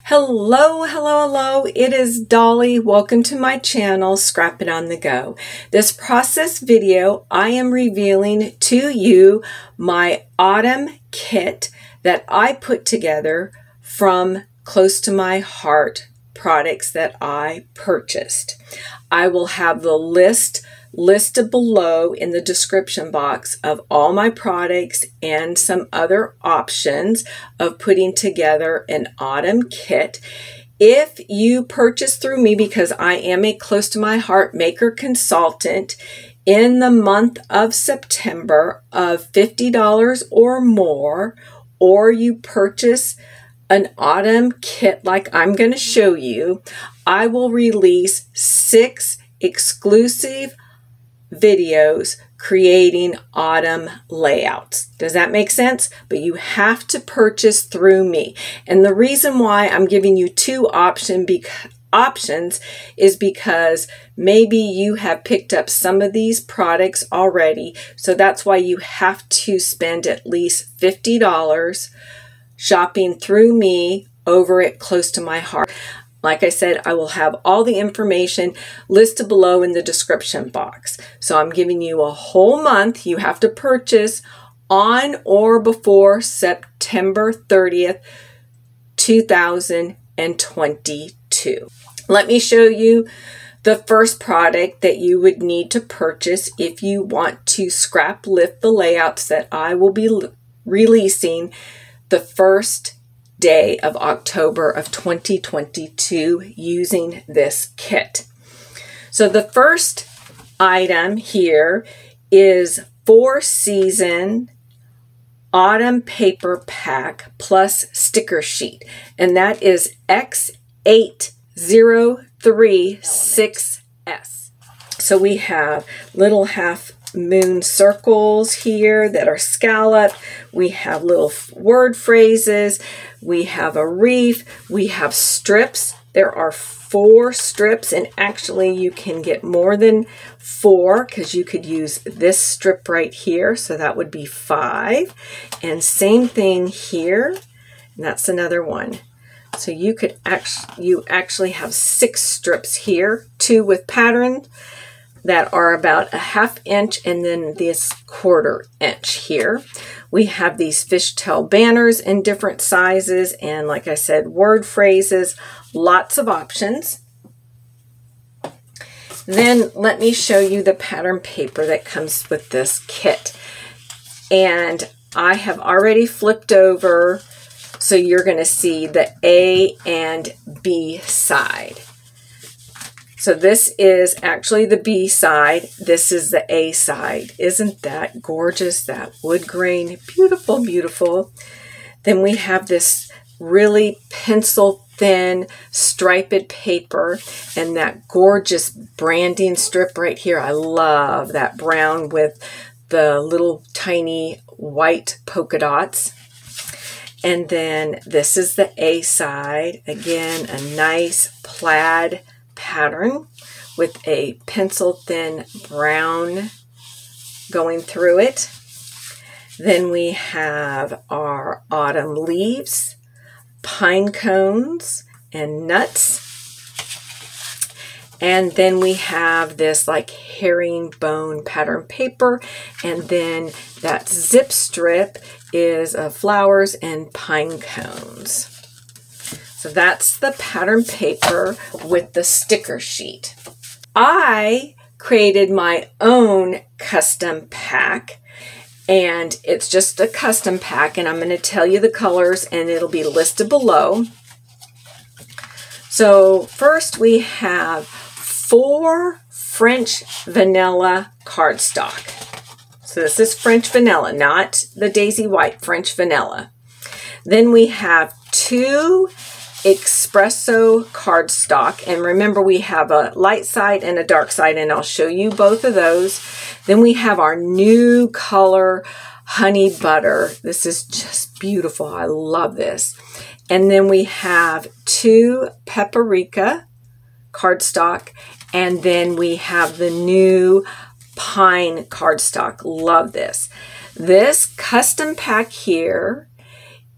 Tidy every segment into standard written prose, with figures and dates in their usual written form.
Hello, it is Dolly. Welcome to my channel, Scrap It on the Go. This process video, I am revealing to you my autumn kit that I put together from close to my heart products that I purchased. I will have the list listed below in the description box of all my products and some other options of putting together an autumn kit. If you purchase through me, because I am a close to my heart maker consultant, in the month of September of $50 or more, or you purchase an autumn kit like I'm going to show you, I will release 6 exclusive videos creating autumn layouts. Does that make sense? But you have to purchase through me. And the reason why I'm giving you 2 options is because maybe you have picked up some of these products already. So that's why you have to spend at least $50 shopping through me over at Close to My Heart. Like I said, I will have all the information listed below in the description box. So I'm giving you a whole month. You have to purchase on or before September 30th, 2022. Let me show you the first product that you would need to purchase if you want to scrap lift the layouts that I will be releasing the first day of October of 2022 using this kit. So the first item here is 4-season autumn paper pack plus sticker sheet, and that is X8036S. So we have little half moon circles here that are scalloped. We have little word phrases. We have a reef. We have strips. There are 4 strips, and actually you can get more than 4 because you could use this strip right here. So that would be 5. And same thing here. And that's another one. So you could actually have 6 strips here, 2 with pattern that are about a 1/2 inch, and then this 1/4 inch here. We have these fishtail banners in different sizes, and like I said, word phrases, lots of options. Then let me show you the pattern paper that comes with this kit. And I have already flipped over, so you're going to see the A and B side. So this is actually the B side. This is the A side. Isn't that gorgeous? That wood grain. Beautiful, beautiful. Then we have this really pencil thin striped paper and that gorgeous branding strip right here. I love that brown with the little tiny white polka dots. And then this is the A side. Again, a nice plaid pattern with a pencil thin brown going through it. Then we have our autumn leaves, pine cones, and nuts. And then we have this like herringbone pattern paper, and then that zip strip is flowers and pine cones. So that's the pattern paper with the sticker sheet. I created my own custom pack, and it's just a custom pack, and I'm going to tell you the colors, and it'll be listed below. So first we have 4 French vanilla cardstock. So this is French vanilla, not the Daisy White, French vanilla. Then we have 2 EXPRESSO cardstock, and remember we have a light side and a dark side, and I'll show you both of those. Then we have our new color honey butter. This is just beautiful. I love this. And then we have 2 PAPRIKA cardstock, and then we have the new pine cardstock. Love this. This custom pack here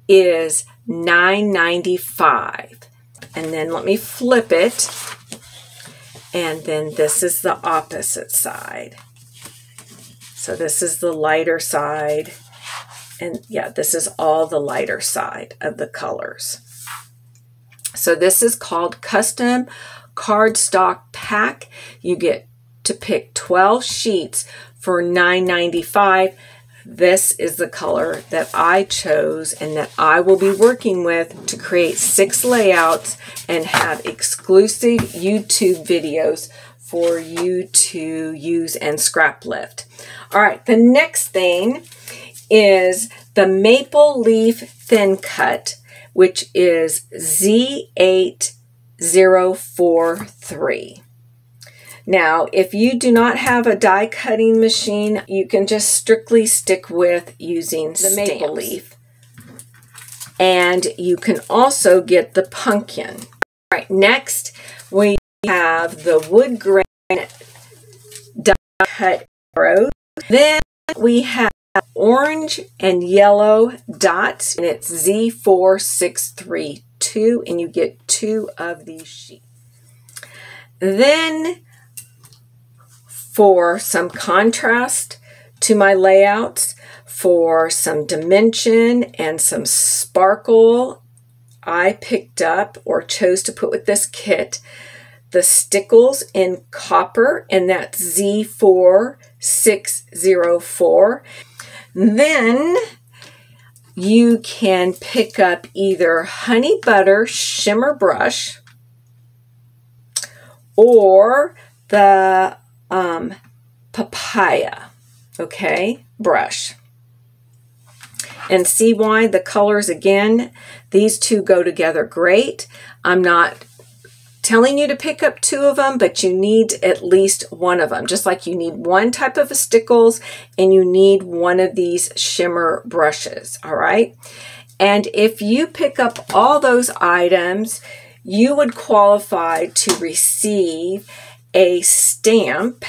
is $9.95. And then let me flip it. And then this is the opposite side. So this is the lighter side. And yeah, this is all the lighter side of the colors. So this is called Custom Cardstock Pack. You get to pick 12 sheets for $9.95. This is the color that I chose and that I will be working with to create 6 layouts and have exclusive YouTube videos for you to use and scrap lift. All right, the next thing is the Maple Leaf Thin Cut, which is Z8043. Now, if you do not have a die cutting machine, you can just strictly stick with using the maple leaf. And you can also get the pumpkin. All right, next we have the wood grain die cut arrows. Then we have orange and yellow dots, and it's Z4632, and you get 2 of these sheets. Then for some contrast to my layouts, for some dimension and some sparkle, I picked up or chose to put with this kit the Stickles in copper, and that's Z4604. Then you can pick up either Honey Butter Shimmer Brush or the Papaya, okay, brush. And see why the colors, again, these two go together great. I'm not telling you to pick up 2 of them, but you need at least 1 of them. Just like you need 1 type of a Stickles and you need 1 of these shimmer brushes, all right? And if you pick up all those items, you would qualify to receive a stamp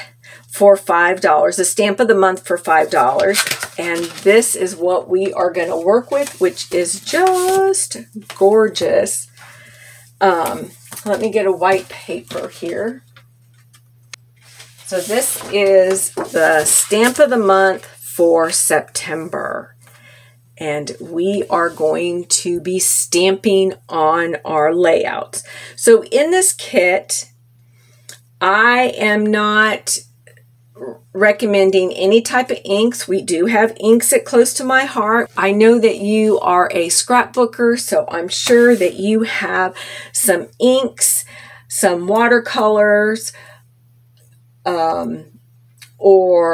for $5, a stamp of the month for $5. And this is what we are going to work with, which is just gorgeous. Let me get a white paper here. So this is the stamp of the month for September. And we are going to be stamping on our layouts. So in this kit, I am not recommending any type of inks. We do have inks that close to my heart. I know that you are a scrapbooker, so I'm sure that you have some inks, some watercolors, or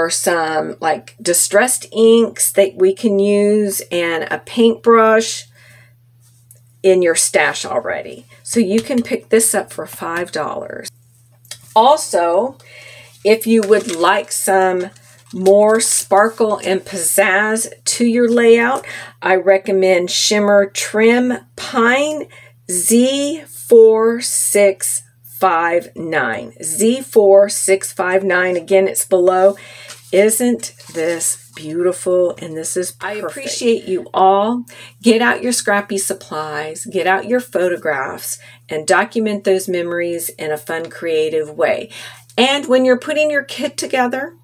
some like distressed inks that we can use, and a paintbrush in your stash already. So you can pick this up for $5. Also, if you would like some more sparkle and pizzazz to your layout, I recommend Shimmer Trim Pine Z4659. Z4659, again, it's below. Isn't this beautiful? And this is perfect. I appreciate you all. Get out your scrappy supplies, get out your photographs, and document those memories in a fun, creative way. And when you're putting your kit together,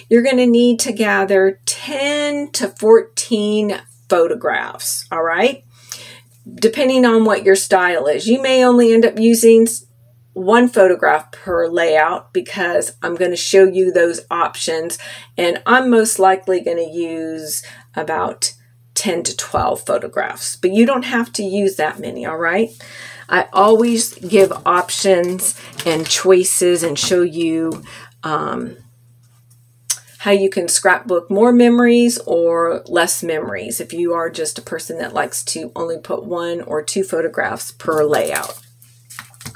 you're going to need to gather 10 to 14 photographs, all right? Depending on what your style is. You may only end up using 1 photograph per layout because I'm going to show you those options, and I'm most likely going to use about 10 to 12 photographs, but you don't have to use that many, all right? I always give options and choices and show you how you can scrapbook more memories or less memories if you are just a person that likes to only put 1 or 2 photographs per layout.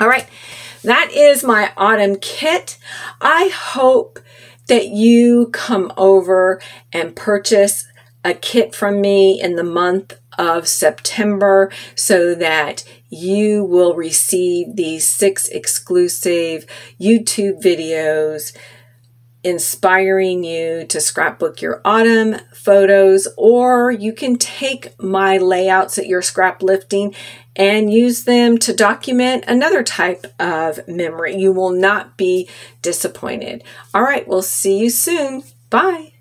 All right, that is my autumn kit. I hope that you come over and purchase a kit from me in the month of September so that you will receive these 6 exclusive YouTube videos inspiring you to scrapbook your autumn photos, or you can take my layouts that you're scrap lifting and use them to document another type of memory. You will not be disappointed. All right, we'll see you soon. Bye.